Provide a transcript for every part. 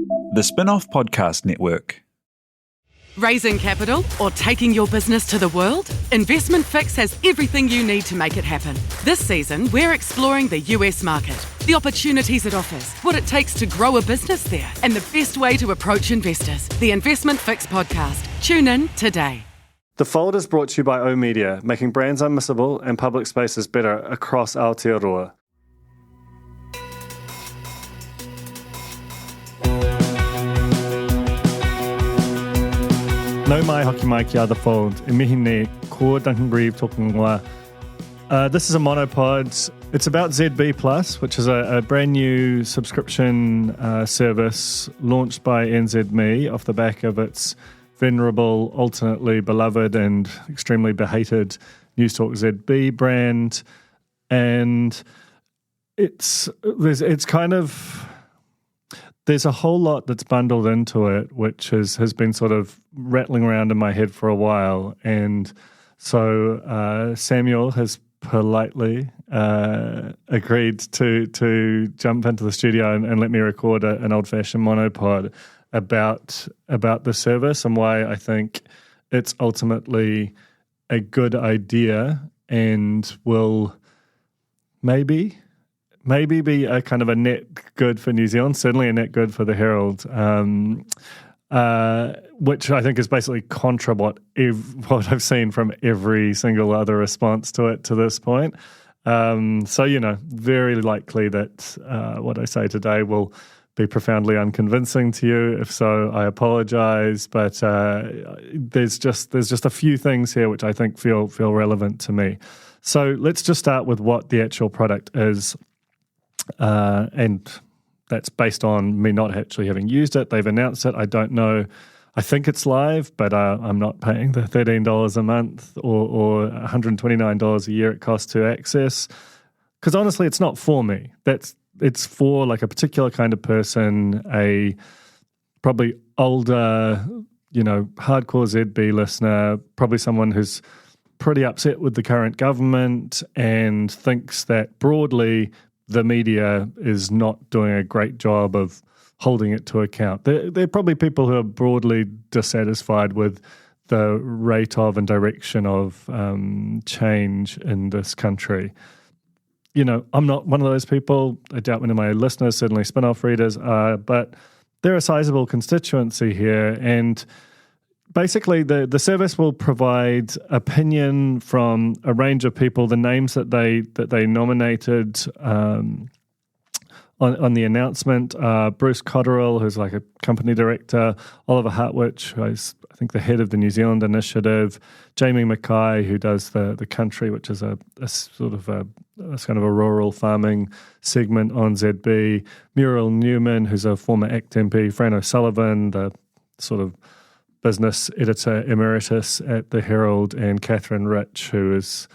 The Spin-Off Podcast Network. Raising capital or taking your business to the world? Investment Fix has everything you need to make it happen. This season, we're exploring the US market, the opportunities it offers, what it takes to grow a business there, and the best way to approach investors. The Investment Fix podcast. Tune in today. The Fold is brought to you by oMedia, making brands unmissable and public spaces better across Aotearoa. No mai hoki mai ki a The Fold. E mihi ne, ko Duncan Greive talking wa. This is a monopod. It's about ZB Plus, which is a brand new subscription service launched by NZME off the back of its venerable, alternately beloved and extremely behated Newstalk ZB brand. And there's a whole lot that's bundled into it, which has been sort of rattling around in my head for a while. And so Samuel has politely agreed to jump into the studio and let me record an old-fashioned monopod about the service and why I think it's ultimately a good idea and will maybe be a kind of a net good for New Zealand, certainly a net good for the Herald, which I think is basically contra what I've seen from every single other response to it to this point. So, very likely that what I say today will be profoundly unconvincing to you. If so, I apologize, but there's just a few things here which I think feel relevant to me. So let's just start with what the actual product is. And that's based on me not actually having used it. They've announced it. I don't know. I think it's live, but I'm not paying the $13 a month or $129 a year it costs to access. Because honestly, it's not for me. It's for like a particular kind of person, a probably older, hardcore ZB listener, probably someone who's pretty upset with the current government and thinks that broadly the media is not doing a great job of holding it to account. They're probably people who are broadly dissatisfied with the rate of and direction of change in this country. I'm not one of those people. I doubt many of my listeners, certainly spin-off readers are, but they're a sizable constituency here. And basically the service will provide opinion from a range of people. The names that they nominated on the announcement are Bruce Cotterill, who's like a company director, Oliver Hartwich, who's I think the head of the New Zealand initiative, Jamie Mackay, who does the country, which is a sort of a kind of a rural farming segment on ZB, Muriel Newman, who's a former ACT MP, Fran O'Sullivan, the sort of business editor emeritus at the Herald, and Catherine Rich, who is,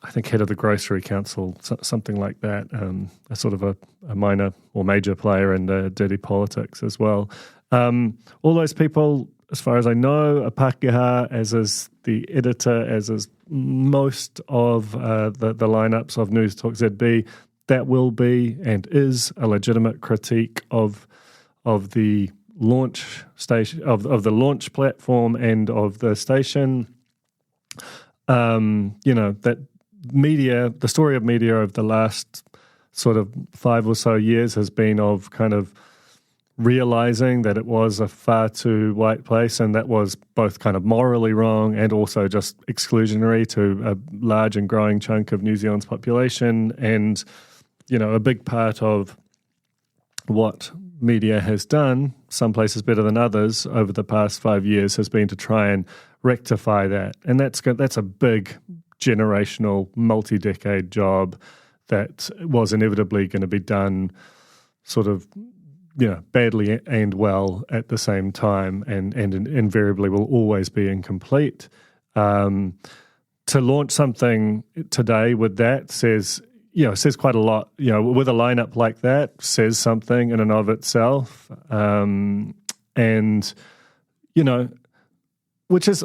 I think, head of the Grocery Council, something like that, a sort of a minor or major player in the dirty politics as well. All those people, as far as I know, are Pākehā, as is the editor, as is most of the lineups of Newstalk ZB. That will be and is a legitimate critique of the launch station, of the launch platform and of the station. That media, the story of media over the last sort of 5 or so years has been of kind of realizing that it was a far too white place, and that was both kind of morally wrong and also just exclusionary to a large and growing chunk of New Zealand's population. And, a big part of what media has done, some places better than others, over the past 5 years has been to try and rectify that. And that's a big generational, multi-decade job that was inevitably going to be done sort of, badly and well at the same time, and invariably will always be incomplete. To launch something today with that says quite a lot. With a lineup like that, says something in and of itself. Which is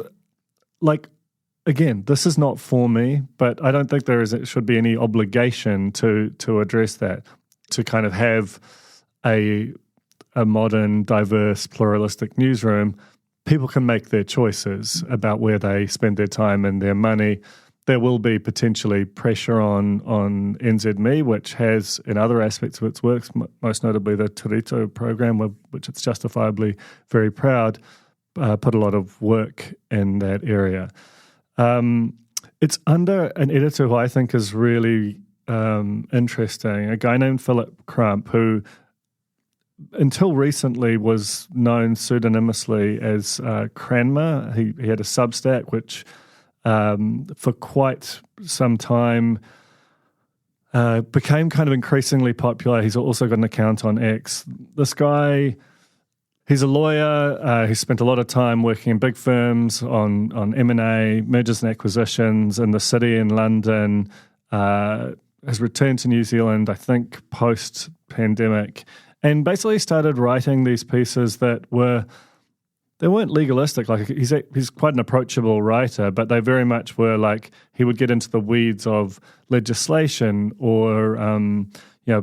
like, again, this is not for me, but I don't think it should be any obligation to address that, to kind of have a a modern, diverse, pluralistic newsroom, people can make their choices about where they spend their time and their money. There will be potentially pressure on NZME, which has, in other aspects of its work, most notably the Tirito program, which it's justifiably very proud, put a lot of work in that area. It's under an editor who I think is really interesting, a guy named Philip Crump, who until recently was known pseudonymously as Cranmer. He had a Substack, which for quite some time became kind of increasingly popular. He's also got an account on X. This guy, he's a lawyer. He spent a lot of time working in big firms on M&A, mergers and acquisitions in the city in London. Has returned to New Zealand, I think, post-pandemic, and basically started writing these pieces that they weren't legalistic. Like he's quite an approachable writer, but they very much were like he would get into the weeds of legislation or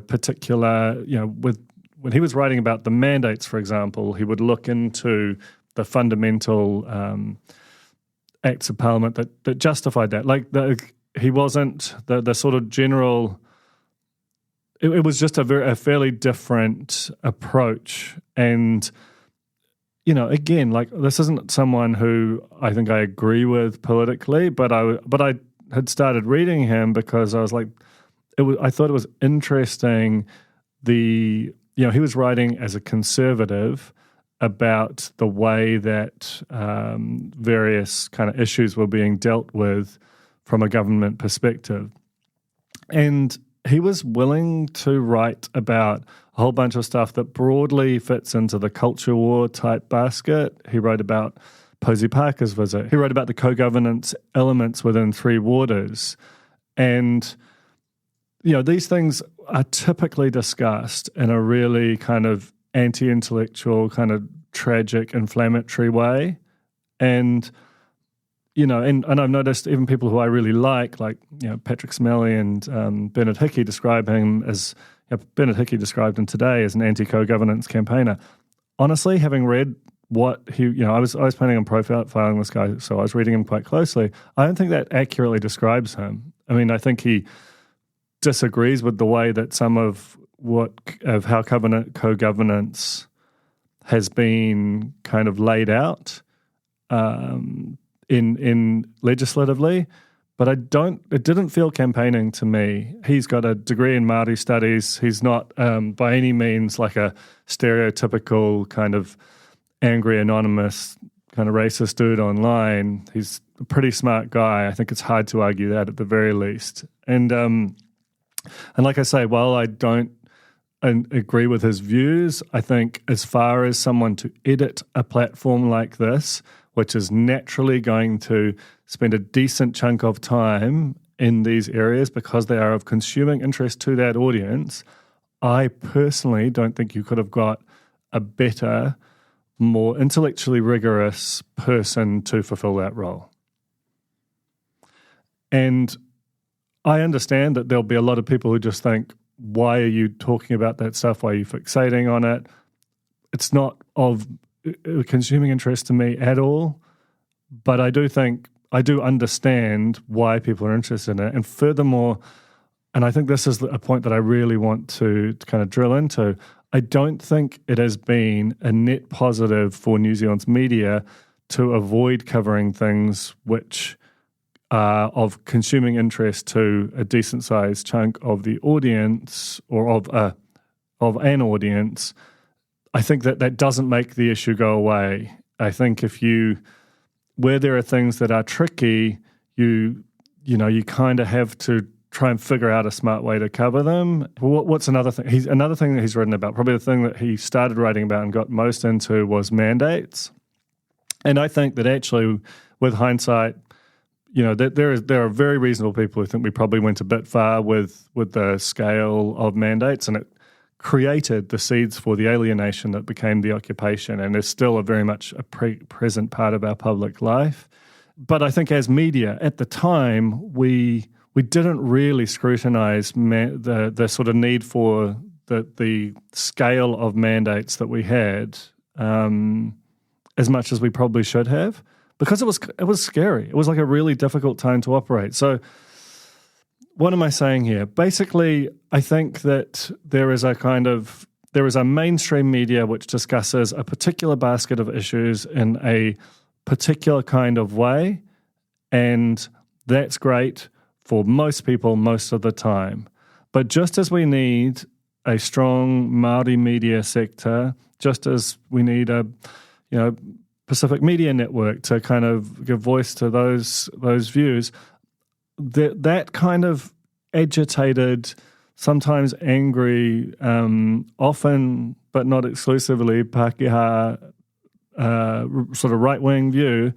particular when he was writing about the mandates, for example, he would look into the fundamental acts of parliament that justified that. He wasn't the sort of general. It was just a fairly different approach, and again, like this isn't someone who I think I agree with politically, but I had started reading him because I was like, I thought it was interesting. He was writing as a conservative about the way that various kind of issues were being dealt with from a government perspective. And he was willing to write about a whole bunch of stuff that broadly fits into the culture war type basket. He wrote about Posey Parker's visit. He wrote about the co-governance elements within Three Waters. And, these things are typically discussed in a really kind of anti-intellectual, kind of tragic, inflammatory way. And and I've noticed even people who I really like Patrick Smelly and Bernard Hickey describe him as, Bernard Hickey described him today as an anti-co-governance campaigner. Honestly, having read what he, I was planning on profiling this guy, so I was reading him quite closely. I don't think that accurately describes him. I mean, I think he disagrees with the way that some of how co-governance has been kind of laid out. In legislatively, but it didn't feel campaigning to me. He's got a degree in Māori studies. He's not by any means like a stereotypical kind of angry, anonymous, kind of racist dude online. He's a pretty smart guy. I think it's hard to argue that at the very least. And like I say, while I don't agree with his views, I think as far as someone to edit a platform like this, which is naturally going to spend a decent chunk of time in these areas because they are of consuming interest to that audience, I personally don't think you could have got a better, more intellectually rigorous person to fulfill that role. And I understand that there'll be a lot of people who just think, why are you talking about that stuff? Why are you fixating on it? It's not of consuming interest to me at all, but I do understand why people are interested in it. And furthermore, and I think this is a point that I really want to kind of drill into, I don't think it has been a net positive for New Zealand's media to avoid covering things which are of consuming interest to a decent-sized chunk of the audience or of an audience. I think that doesn't make the issue go away. I think where there are things that are tricky, you kind of have to try and figure out a smart way to cover them. What's another thing? Another thing that he's written about, probably the thing that he started writing about and got most into, was mandates. And I think that actually, with hindsight, that there are very reasonable people who think we probably went a bit far with the scale of mandates, and it created the seeds for the alienation that became the occupation and is still very much a present part of our public life. But I think as media, at the time, we didn't really scrutinise the sort of need for the scale of mandates that we had as much as we probably should have, because it was scary. It was like a really difficult time to operate. So what am I saying here? Basically, I think that there is a mainstream media which discusses a particular basket of issues in a particular kind of way, and that's great for most people most of the time. But just as we need a strong Māori media sector, just as we need a Pacific Media Network to kind of give voice to those views, that kind of agitated, sometimes angry, often but not exclusively Pākehā sort of right-wing view,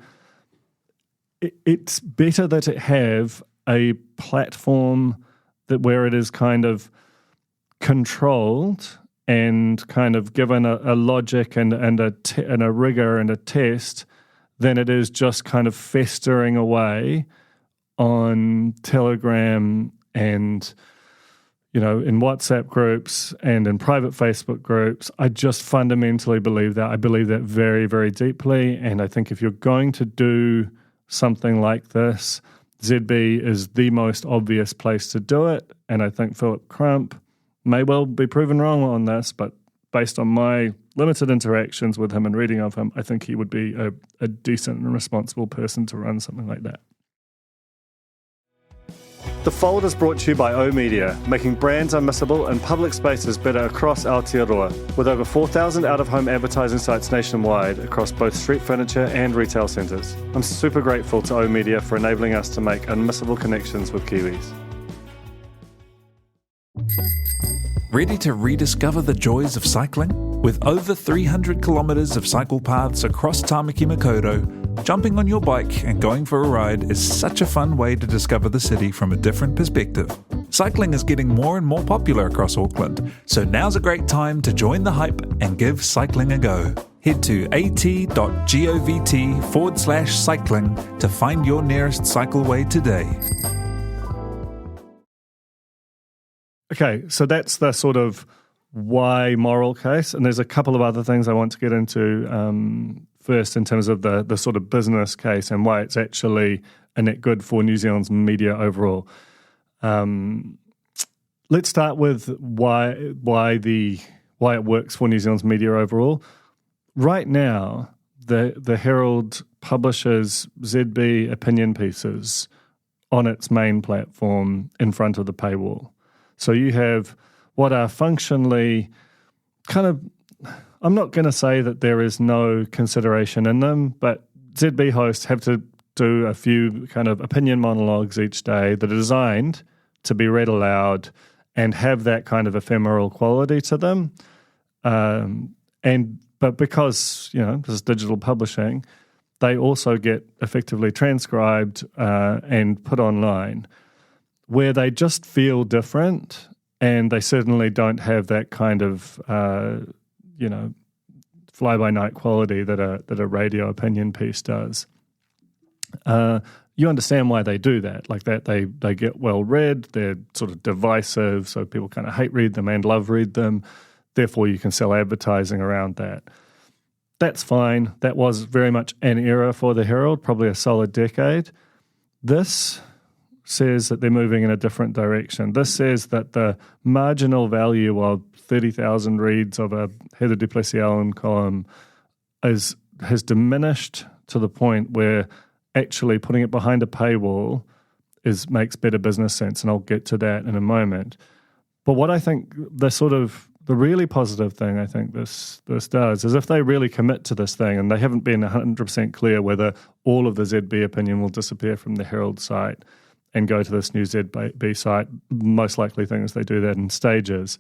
it's better that it have a platform where it is kind of controlled and kind of given a logic and a rigor and a test than it is just kind of festering away on Telegram and, in WhatsApp groups and in private Facebook groups. I just fundamentally believe that. I believe that very, very deeply. And I think if you're going to do something like this, ZB is the most obvious place to do it. And I think Philip Crump may well be proven wrong on this, but based on my limited interactions with him and reading of him, I think he would be a decent and responsible person to run something like that. The Fold is brought to you by O Media, making brands unmissable and public spaces better across Aotearoa, with over 4,000 out-of-home advertising sites nationwide across both street furniture and retail centres. I'm super grateful to O Media for enabling us to make unmissable connections with Kiwis. Ready to rediscover the joys of cycling? With over 300 kilometres of cycle paths across Tāmaki Makaurau, jumping on your bike and going for a ride is such a fun way to discover the city from a different perspective. Cycling is getting more and more popular across Auckland, so now's a great time to join the hype and give cycling a go. Head to at.govt/cycling to find your nearest cycleway today. Okay, so that's the sort of why moral case, and there's a couple of other things I want to get into first in terms of the sort of business case and why it's actually a net good for New Zealand's media overall. Let's start with why it works for New Zealand's media overall. Right now, the Herald publishes ZB opinion pieces on its main platform in front of the paywall. So you have what are functionally kind of, I'm not going to say that there is no consideration in them, but ZB hosts have to do a few kind of opinion monologues each day that are designed to be read aloud and have that kind of ephemeral quality to them. But because, this is digital publishing, they also get effectively transcribed and put online, where they just feel different, and they certainly don't have that kind of, fly-by-night quality that a radio opinion piece does. You understand why they do that. Like that, they get well read, they're sort of divisive, so people kind of hate read them and love read them. Therefore, you can sell advertising around that. That's fine. That was very much an era for the Herald, probably a solid decade. This says that they're moving in a different direction. This says that the marginal value of 30,000 reads of a Heather du Plessis-Allen column has diminished to the point where actually putting it behind a paywall makes better business sense, and I'll get to that in a moment. But what I think the really positive thing I think this does is if they really commit to this thing, and they haven't been 100% clear whether all of the ZB opinion will disappear from the Herald site and go to this new ZB site. Most likely thing is they do that in stages.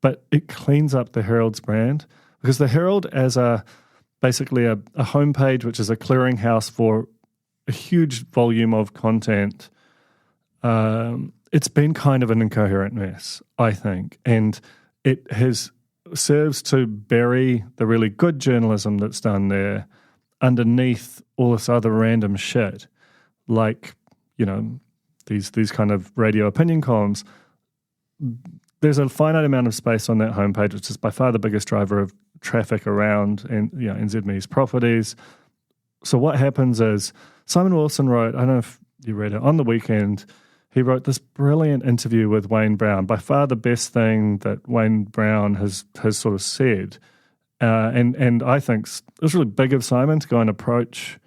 But it cleans up the Herald's brand, because the Herald as basically a homepage which is a clearinghouse for a huge volume of content, it's been kind of an incoherent mess, I think. And it serves to bury the really good journalism that's done there underneath all this other random shit, like, these kind of radio opinion columns. there's a finite amount of space on that homepage, which is by far the biggest driver of traffic around NZME's properties. So what happens is Simon Wilson wrote, I don't know if you read it, on the weekend, he wrote this brilliant interview with Wayne Brown, by far the best thing that Wayne Brown has sort of said. And I think it was really big of Simon to go and approach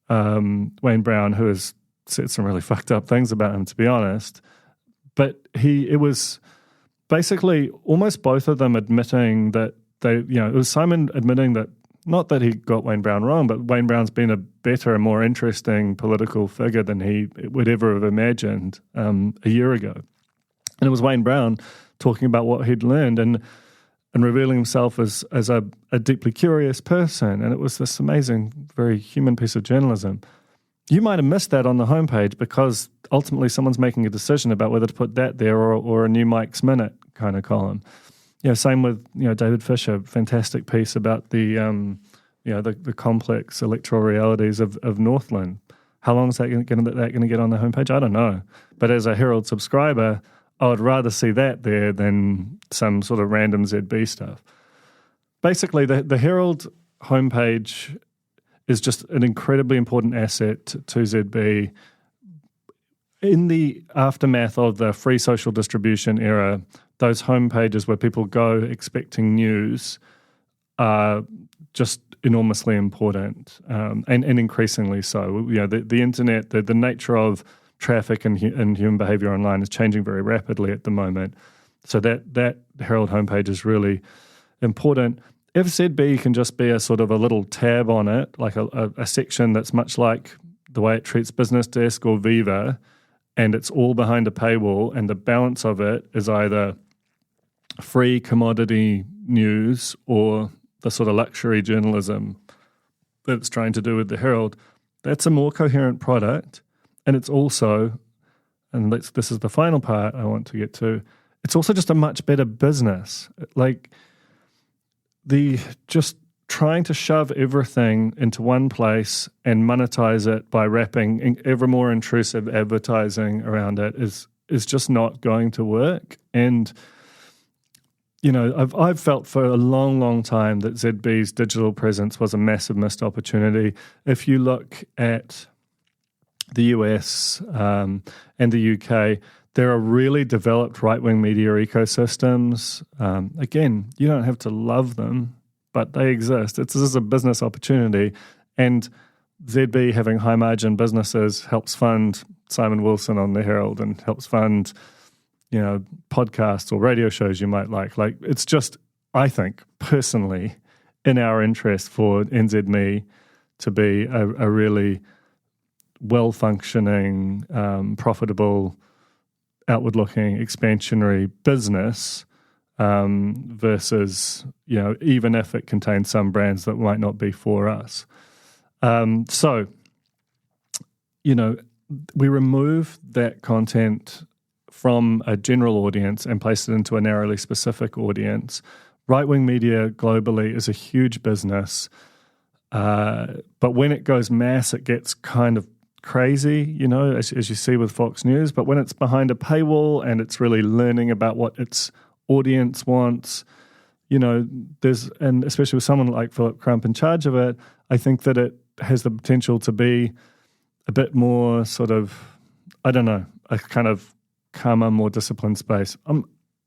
Wayne Brown, who has said some really fucked up things about him, to be honest. But it was basically almost both of them admitting that it was Simon admitting that, not that he got Wayne Brown wrong, but Wayne Brown's been a better and more interesting political figure than he would ever have imagined a year ago. And it was Wayne Brown talking about what he'd learned and revealing himself as a deeply curious person. And it was this amazing, very human piece of journalism. You might have missed that on the homepage because ultimately someone's making a decision about whether to put that there or a new Mike's Minute kind of column. Same with David Fisher, fantastic piece about the complex electoral realities of Northland. How long is that going to get on the homepage? I don't know. But as a Herald subscriber, I would rather see that there than some sort of random ZB stuff. Basically, the Herald homepage is just an incredibly important asset to ZB. In the aftermath of the free social distribution era, those homepages where people go expecting news are just enormously important, and increasingly so. The internet, the nature of traffic and human behavior online is changing very rapidly at the moment. So that Herald homepage is really important. If ZB can just be a sort of a little tab on it, like a section that's much like the way it treats Business Desk or Viva, and it's all behind a paywall, and the balance of it is either free commodity news or the sort of luxury journalism that it's trying to do with the Herald, that's a more coherent product. And it's also, and this is the final part I want to get to, it's also just a much better business. Like just trying to shove everything into one place and monetize it by wrapping ever more intrusive advertising around it is just not going to work. And I've felt for a long, long time that ZB's digital presence was a massive missed opportunity. If you look at the US and the UK, there are really developed right-wing media ecosystems. Again, you don't have to love them, but they exist. This is a business opportunity, and ZB having high-margin businesses helps fund Simon Wilson on the Herald and helps fund podcasts or radio shows you might like. Like, it's just, I think, personally, in our interest for NZME to be a really well-functioning, profitable, outward-looking, expansionary business versus, even if it contains some brands that might not be for us. So, we remove that content from a general audience and place it into a narrowly specific audience. Right-wing media globally is a huge business, but when it goes mass, it gets kind of crazy, as you see with Fox News. But when it's behind a paywall and it's really learning about what its audience wants, and especially with someone like Philip Crump in charge of it, I think that it has the potential to be a bit more sort of, I don't know, a kind of calmer, more disciplined space.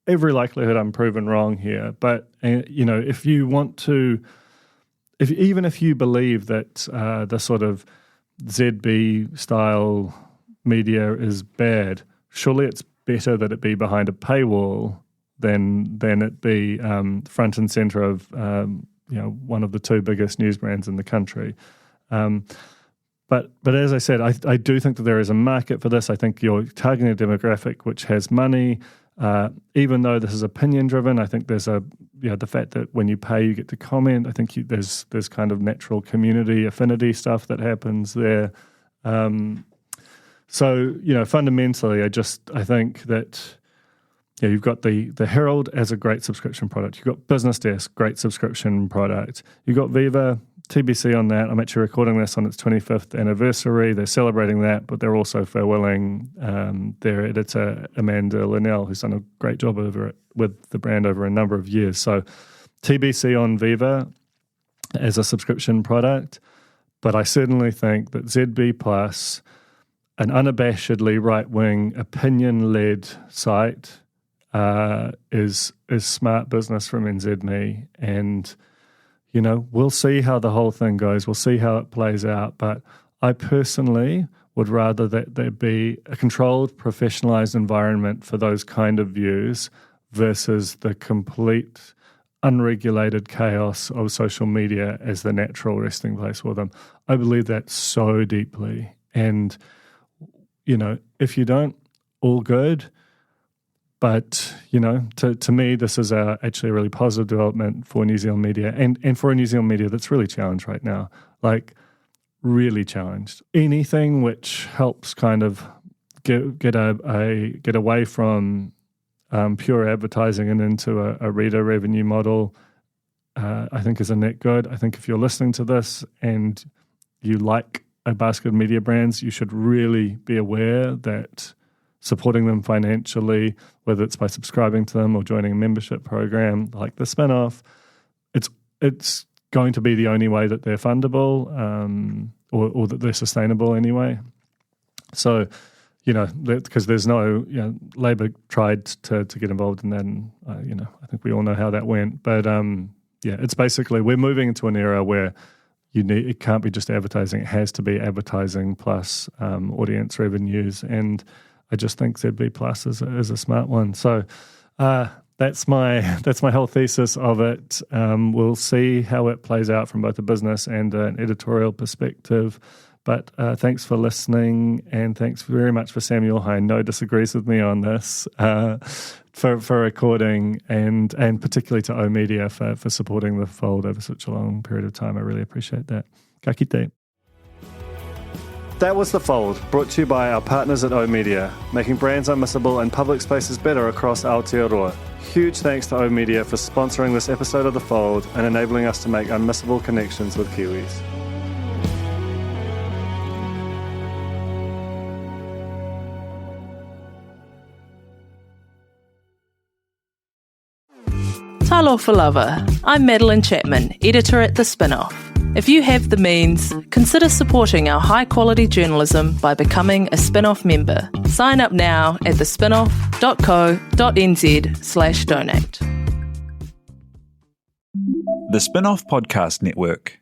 Every likelihood I'm proven wrong here, but if you want to, even if you believe that the sort of ZB style media is bad, surely it's better that it be behind a paywall than it be front and center of one of the two biggest news brands in the country. But as I said, I do think that there is a market for this. I think you're targeting a demographic which has money. Even though this is opinion driven, I think there's the fact that when you pay, you get to comment. I think there's kind of natural community affinity stuff that happens there. So fundamentally, I think that you've got the Herald as a great subscription product. You've got Business Desk, great subscription product. You've got Viva, TBC on that. I'm actually recording this on its 25th anniversary. They're celebrating that, but they're also farewelling their editor, Amanda Linnell, who's done a great job over it with the brand over a number of years. So TBC on Viva as a subscription product, but I certainly think that ZB Plus, an unabashedly right-wing, opinion-led site, is smart business from NZME, and we'll see how the whole thing goes. We'll see how it plays out. But I personally would rather that there be a controlled, professionalized environment for those kind of views versus the complete unregulated chaos of social media as the natural resting place for them. I believe that so deeply. And, if you don't, all good. But, to me, this is actually a really positive development for New Zealand media and for a New Zealand media that's really challenged right now, like really challenged. Anything which helps kind of get away from pure advertising and into a reader revenue model, I think is a net good. I think if you're listening to this and you like a basket of media brands, you should really be aware that supporting them financially, whether it's by subscribing to them or joining a membership program like the spin-off, it's going to be the only way that they're fundable or that they're sustainable anyway. So, because there's no, Labour tried to get involved in that, and, I think we all know how that went. But, it's basically we're moving into an era where it can't be just advertising. It has to be advertising plus audience revenues, and I just think ZB Plus is a smart one. So that's my whole thesis of it. We'll see how it plays out from both a business and an editorial perspective. But thanks for listening, and thanks very much for Samuel, who I know disagrees with me on this, for recording, and particularly to O Media for supporting the Fold over such a long period of time. I really appreciate that. Ka kite. That was The Fold, brought to you by our partners at O Media, making brands unmissable and public spaces better across Aotearoa. Huge thanks to O Media for sponsoring this episode of The Fold and enabling us to make unmissable connections with Kiwis. Talofa lover, I'm Madeline Chapman, editor at The Spin-Off. If you have the means, consider supporting our high-quality journalism by becoming a Spin-Off member. Sign up now at thespinoff.co.nz/donate. The Spin-Off Podcast Network.